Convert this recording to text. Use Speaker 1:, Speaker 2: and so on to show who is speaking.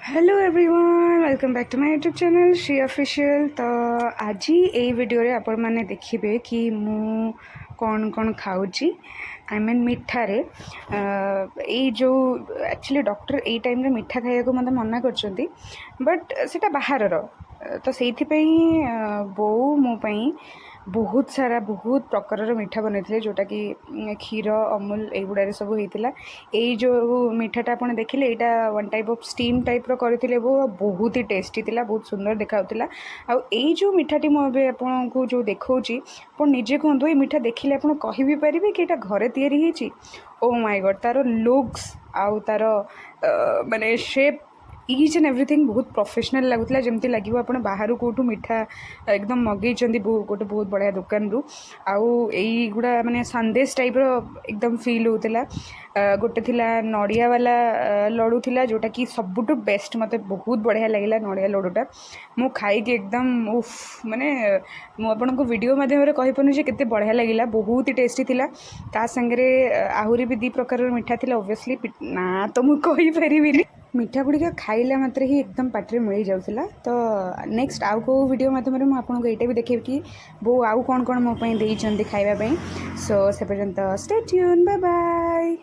Speaker 1: Hello everyone welcome back to my YouTube channel Shri official. तो आज ये वीडियो रे आपण माने देखिबे कि मु कौन कौन खाऊची आई मीन मिठारे ये जो एक्चुअली डॉक्टर ए टाइम रे मिठा खाया को मते मना करछंती बट सेटा बाहर तो सेइथि पई बो मो पई बहुत सारा बहुत प्रकार मिठा बनई जोटा कि क्षीर अमूल युड़ा सब होता है। जो मिठाटा आप देखिले यहाँ one type of steam type करते वो बहुत ही टेस्टी थिला, बहुत सुंदर देखाउतिला। आ जो मिठाटी मुझे आपको जो देखी आप निजे कहतु ये मिठा देखिले आप कहि भी पारे कि यहाँ घरे तैयारी होती। ओ माय गॉड तार लुक्स आउ तार माने शेप इच एंड एवरीथिंग बहुत प्रोफेशनल लगुला जमती लगे आप बाहर कौटू मिठा एकदम मगई गोटे बहुत बढ़िया दुकान रु आईगुड़ा माने संदेश टाइप एकदम फील होता। गोटे थिला नड़िया वाला लड्डू थिला जोटा कि सबुठ बेस्ट मते बहुत बढ़िया लगे नड़िया लड्डूटा मु खाई एकदम उफ माने मुझे वीडियो माध्यम कही पारे केते बढ़िया लगे बहुत ही टेस्टी थिला। ता संगे आहरी भी दी प्रकार मिठा थिला ओब्वियसली ना तो मुझे कहि परिबिनी मिठा गुड़िक खाइला मात्र ही एकदम पाटे मिल जाऊला। तो नेक्स्ट आउ को वीडियो माध्यम आपको यहाँ भी देखे कि बो आउ कौन कौन मोपाई खाइबापी। सो से पर्यंत स्टे ट्यून बाय बाय।